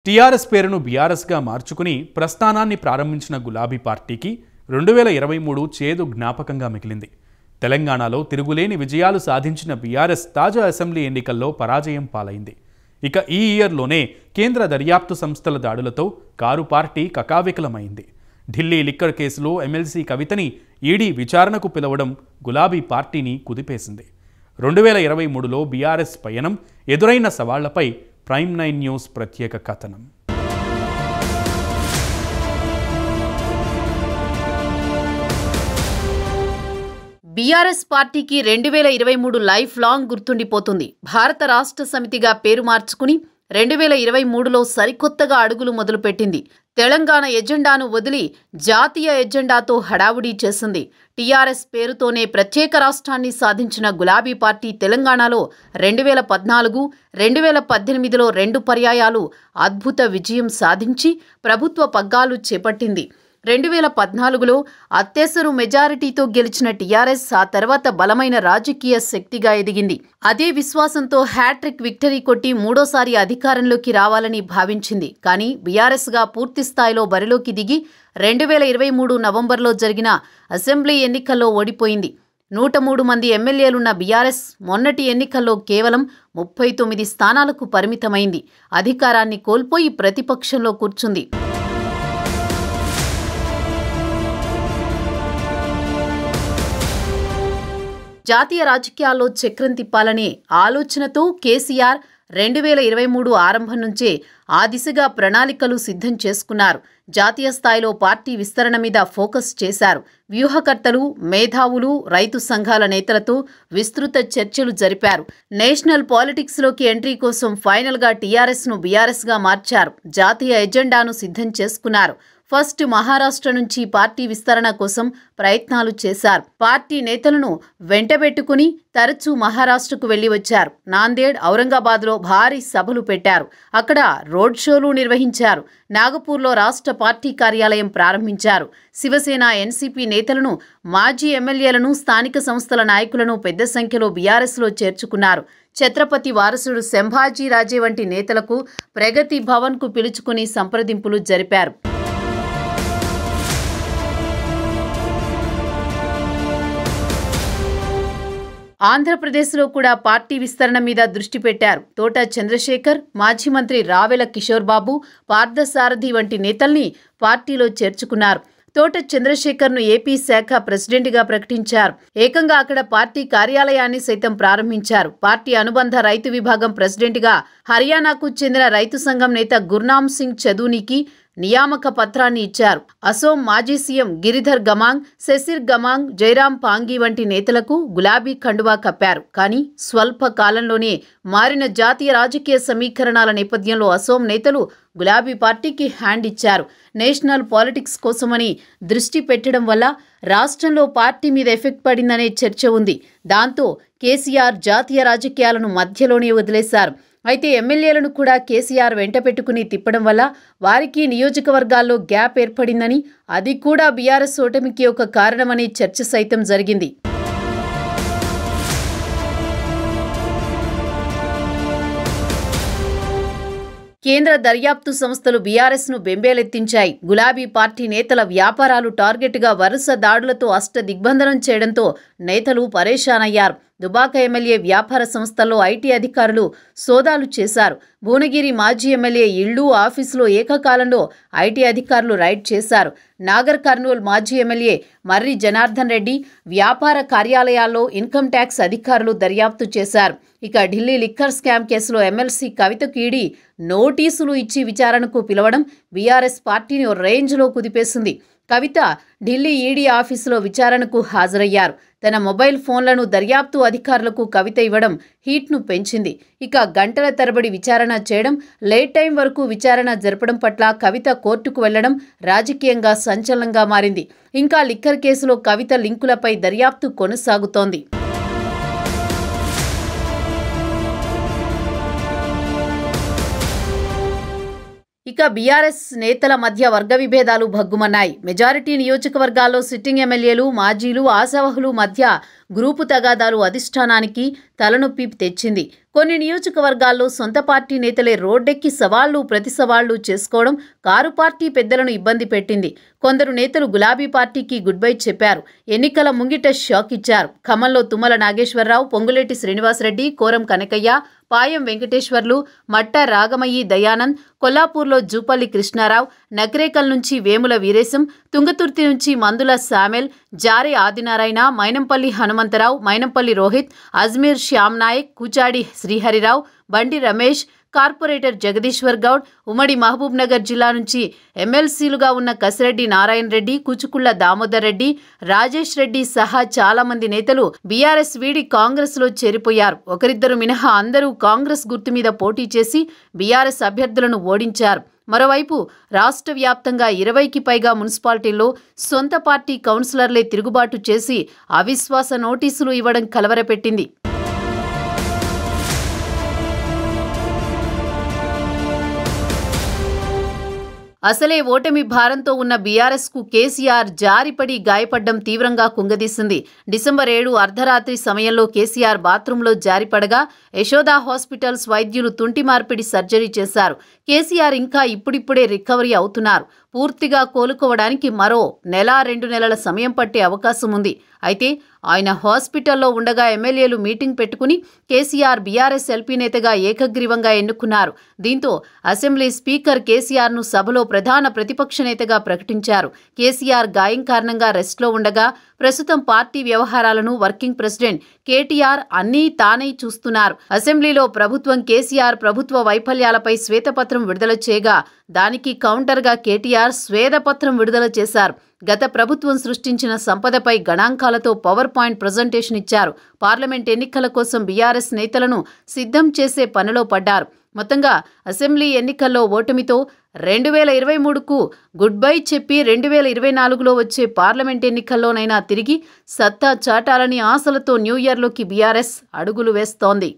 TRS పేరును బీఆర్ఎస్గా మార్చుకుని ప్రస్థానాన్ని ప్రారంభించిన గులాబీ పార్టీకి 2023 చేదు జ్ఞాపకంగా మిగిలింది. తెలంగాణలో తిరుగులేని విజయాలు సాధించిన బీఆర్ఎస్ తాజా అసెంబ్లీ ఎన్నికల్లో పరాజయం పాలైంది. ఇక ఈ ఇయర్లోనే కేంద్ర దర్యాప్తు సంస్థల దాడులతో కారు పార్టీ కకావికలమైంది. ఢిల్లీ లిక్కర్ కేసులో ఎమ్మెల్సీ కవితని ఈడీ విచారణకు పిలవడం గులాబీ పార్టీని కుదిపేసింది. 2023లో బీఆర్ఎస్ పయనం, ఎదురైన సవాళ్లపై ప్రైమ్ 9 న్యూస్ ప్రత్యేక కథనం. బీఆర్ఎస్ పార్టీకి 2023 లైఫ్ లాంగ్ గుర్తుండిపోతుంది. భారత రాష్ట్ర సమితిగా పేరు మార్చుకుని 2023లో సరికొత్తగా అడుగులు మొదలుపెట్టింది. తెలంగాణ ఎజెండాను వదిలి జాతీయ ఎజెండాతో హడావుడి చేసింది. టీఆర్ఎస్ పేరుతోనే ప్రత్యేక రాష్ట్రాన్ని సాధించిన గులాబీ పార్టీ తెలంగాణలో 2014, 2018లో 2 పర్యాయాలు అద్భుత విజయం సాధించి ప్రభుత్వ పగ్గాలు చేపట్టింది. 2014లో అత్యవసర మెజారిటీతో గెలిచిన టీఆర్ఎస్ ఆ తర్వాత బలమైన రాజకీయ శక్తిగా ఎదిగింది. అదే విశ్వాసంతో హ్యాట్రిక్ విక్టరీ కొట్టి మూడోసారి అధికారంలోకి రావాలని భావించింది. కానీ బీఆర్ఎస్గా పూర్తి స్థాయిలో బరిలోకి దిగి 2023 నవంబర్లో జరిగిన అసెంబ్లీ ఎన్నికల్లో ఓడిపోయింది. 103 మంది ఎమ్మెల్యేలున్న బీఆర్ఎస్ మొన్నటి ఎన్నికల్లో కేవలం 39 స్థానాలకు పరిమితమైంది. అధికారాన్ని కోల్పోయి ప్రతిపక్షంలో కూర్చుంది. జాతీయ రాజకీయాల్లో చక్రం తిప్పాలనే ఆలోచనతో కేసీఆర్ 2023 ఆరంభం నుంచే ఆ దిశగా ప్రణాళికలు సిద్ధం చేసుకున్నారు. జాతీయ స్థాయిలో పార్టీ విస్తరణ మీద ఫోకస్ చేశారు. వ్యూహకర్తలు, మేధావులు, రైతు సంఘాల నేతలతో విస్తృత చర్చలు జరిపారు. నేషనల్ పాలిటిక్స్లోకి ఎంట్రీ కోసం ఫైనల్గా టీఆర్ఎస్ను బీఆర్ఎస్గా మార్చారు. జాతీయ ఎజెండాను సిద్ధం చేసుకున్నారు. ఫస్ట్ మహారాష్ట్ర నుంచి పార్టీ విస్తరణ కోసం ప్రయత్నాలు చేశారు. పార్టీ నేతలను వెంటబెట్టుకుని తరచూ మహారాష్ట్రకు వెళ్లి వచ్చారు. నాందేడ్, ఔరంగాబాద్లో భారీ సభలు పెట్టారు. అక్కడ రోడ్ షోలు నిర్వహించారు. నాగపూర్లో రాష్ట్ర పార్టీ కార్యాలయం ప్రారంభించారు. శివసేన, ఎన్సీపీ నేతలను, మాజీ ఎమ్మెల్యేలను, స్థానిక సంస్థల నాయకులను పెద్ద సంఖ్యలో బీఆర్ఎస్లో చేర్చుకున్నారు. ఛత్రపతి వారసుడు సంభాజీ రాజే వంటి నేతలకు ప్రగతి భవన్కు పిలుచుకుని సంప్రదింపులు జరిపారు. ఆంధ్రప్రదేశ్లో కూడా పార్టీ విస్తరణ మీద దృష్టి పెట్టారు. తోట చంద్రశేఖర్, మాజీ మంత్రి రావెల కిషోర్ బాబు, పార్థసారథి వంటి నేతల్ని పార్టీలో చేర్చుకున్నారు. తోట చంద్రశేఖర్ను ఏపీ శాఖ ప్రెసిడెంట్గా ప్రకటించారు. ఏకంగా అక్కడ పార్టీ కార్యాలయాన్ని సైతం ప్రారంభించారు. పార్టీ అనుబంధ రైతు విభాగం ప్రెసిడెంట్గా హర్యానాకు చెందిన రైతు సంఘం నేత గుర్నామ్ సింగ్ చదూనికి నియామక పత్రాన్ని ఇచ్చారు. అసోం మాజీ సీఎం గిరిధర్ గమాంగ్, శశిర్ గమాంగ్, జైరాం పాంగి వంటి నేతలకు గులాబీ కండువా కప్పారు. కానీ స్వల్ప కాలంలోనే మారిన జాతీయ రాజకీయ సమీకరణాల నేపథ్యంలో అసోం నేతలు గులాబీ పార్టీకి హ్యాండ్ ఇచ్చారు. నేషనల్ పాలిటిక్స్ కోసమని దృష్టి పెట్టడం వల్ల రాష్ట్రంలో పార్టీ మీద ఎఫెక్ట్ పడిందనే చర్చ ఉంది. దాంతో కేసీఆర్ జాతీయ రాజకీయాలను మధ్యలోనే వదిలేశారు. అయితే ఎమ్మెల్యేలను కూడా కేసీఆర్ వెంట పెట్టుకుని తిప్పడం వల్ల వారికి నియోజకవర్గాల్లో గ్యాప్ ఏర్పడిందని, అది కూడా బీఆర్ఎస్ ఓటమికి ఒక కారణమనే చర్చ సైతం జరిగింది. కేంద్ర దర్యాప్తు సంస్థలు బీఆర్ఎస్ను బెంబేలెత్తించాయి. గులాబీ పార్టీ నేతల వ్యాపారాలు టార్గెట్గా వరుస దాడులతో అష్టదిగ్బంధనం చేయడంతో నేతలు పరేషానయ్యారు. దుబాక ఎమ్మెల్యే వ్యాపార సంస్థల్లో ఐటీ అధికారులు సోదాలు చేశారు. భువనగిరి మాజీ ఎమ్మెల్యే ఇళ్లు, ఆఫీసులో ఏకకాలంలో ఐటీ అధికారులు రైడ్ చేశారు. నాగర్ కర్నూల్ మాజీ ఎమ్మెల్యే మర్రి జనార్దన్ రెడ్డి వ్యాపార కార్యాలయాల్లో ఇన్కమ్ ట్యాక్స్ అధికారులు దర్యాప్తు చేశారు. ఇక ఢిల్లీ లిక్కర్ స్కామ్ కేసులో ఎమ్మెల్సీ కవితకు ఈడీ నోటీసులు ఇచ్చి విచారణకు పిలవడం బీఆర్ఎస్ పార్టీని ఓ రేంజ్లో కుదిపేసింది. కవిత ఢిల్లీ ఈడీ ఆఫీసులో విచారణకు హాజరయ్యారు. తన మొబైల్ ఫోన్లను దర్యాప్తు అధికారులకు కవిత ఇవ్వడం హీట్ను పెంచింది. ఇక గంటల తరబడి విచారణ చేయడం, లేట్ టైం వరకు విచారణ జరపడం పట్ల కవిత కోర్టుకు వెళ్లడం రాజకీయంగా సంచలనంగా మారింది. ఇంకా లిక్కర్ కేసులో కవిత లింకులపై దర్యాప్తు కొనసాగుతోంది. ఇక బీఆర్ఎస్ నేతల మధ్య వర్గ విభేదాలు భగ్గుమన్నాయి. మెజారిటీ నియోజకవర్గాల్లో సిట్టింగ్ ఎమ్మెల్యేలు, మాజీలు, ఆశావహులు మధ్య గ్రూపు తగాదాలు అధిష్టానానికి తలనొప్పి తెచ్చింది. కొన్ని నియోజకవర్గాల్లో సొంత పార్టీ నేతలే రోడ్డెక్కి సవాళ్లు ప్రతి సవాళ్లు చేసుకోవడం కారు పార్టీ పెద్దలను ఇబ్బంది పెట్టింది. కొందరు నేతలు గులాబీ పార్టీకి గుడ్ బై చెప్పారు. ఎన్నికల ముంగిట షాక్ ఇచ్చారు. ఖమ్మంలో తుమ్మల నాగేశ్వరరావు, పొంగులేటి శ్రీనివాసరెడ్డి, కోరం కనకయ్య, పాయం వెంకటేశ్వర్లు, మట్ట రాగమయ్యి దయానంద్, కొల్లాపూర్లో జూపల్లి కృష్ణారావు, నకరేకల్ నుంచి వేముల వీరేశం, తుంగతుర్తి నుంచి మందుల శామెల్, జారే ఆదినారాయణ, మైనంపల్లి హనుమంతరావు, మైనంపల్లి రోహిత్, అజ్మీర్ శ్యామ్ నాయక్, కూచాడి శ్రీహరిరావు, బండి రమేష్, కార్పొరేటర్ జగదీశ్వర్ గౌడ్, ఉమ్మడి మహబూబ్ నగర్ జిల్లా నుంచి ఎమ్మెల్సీలుగా ఉన్న కసిరెడ్డి నారాయణ రెడ్డి, కూచుకుళ్ల దామోదర్ రెడ్డి, రాజేష్ రెడ్డి సహా చాలా మంది నేతలు బీఆర్ఎస్ వీడి కాంగ్రెస్లో చేరిపోయారు. ఒకరిద్దరు మినహా అందరూ కాంగ్రెస్ గుర్తు మీద పోటీ చేసి బీఆర్ఎస్ అభ్యర్థులను ఓడించారు. మరోవైపు రాష్ట్ర వ్యాప్తంగా 20కి పైగా మున్సిపాలిటీల్లో సొంత పార్టీ కౌన్సిలర్లే తిరుగుబాటు చేసి అవిశ్వాస నోటీసులు ఇవ్వడం కలవరపెట్టింది. అసలే ఓటమి భారంతో ఉన్న బీఆర్ఎస్కు కేసీఆర్ జారిపడి గాయపడ్డం తీవ్రంగా కుంగదీసింది. డిసెంబర్ 7 అర్ధరాత్రి సమయంలో కేసీఆర్ బాత్రూంలో జారిపడగా యశోదా హాస్పిటల్స్ వైద్యులు తుంటి మార్పిడి సర్జరీ చేశారు. కేసీఆర్ ఇంకా ఇప్పుడిప్పుడే రికవరీ అవుతున్నారు. పూర్తిగా కోలుకోవడానికి మరో 1-2 నెలల సమయం పట్టే అవకాశం ఉంది. అయితే ఆయన హాస్పిటల్లో ఉండగా ఎమ్మెల్యేలు మీటింగ్ పెట్టుకుని కేసీఆర్ బీఆర్ఎస్ ఎల్పీ నేతగా ఏకగ్రీవంగా ఎన్నుకున్నారు. దీంతో అసెంబ్లీ స్పీకర్ కేసీఆర్ను సభలో ప్రధాన ప్రతిపక్ష నేతగా ప్రకటించారు. కేసీఆర్ గాయం కారణంగా రెస్ట్లో ఉండగా ప్రస్తుతం పార్టీ వ్యవహారాలను వర్కింగ్ ప్రెసిడెంట్ కేటీఆర్ అన్నీ తానే చూస్తున్నారు. అసెంబ్లీలో ప్రభుత్వం కేసీఆర్ ప్రభుత్వ వైఫల్యాలపై శ్వేతపత్రం విడుదల చేయగా దానికి కౌంటర్గా కేటీఆర్ శ్వేతపత్రం విడుదల చేశారు. గత ప్రభుత్వం సృష్టించిన సంపదపై గణాంకాలతో పవర్ పాయింట్ ప్రజెంటేషన్ ఇచ్చారు. పార్లమెంట్ ఎన్నికల కోసం బీఆర్ఎస్ నేతలను సిద్ధం చేసే పనిలో పడ్డారు. మొత్తంగా అసెంబ్లీ ఎన్నికల్లో ఓటమితో 2023కు గుడ్ బై చెప్పి 2024లో వచ్చే పార్లమెంట్ ఎన్నికల్లోనైనా తిరిగి సత్తా చాటాలని ఆశలతో న్యూ ఇయర్లోకి బీఆర్ఎస్ అడుగులు వేస్తోంది.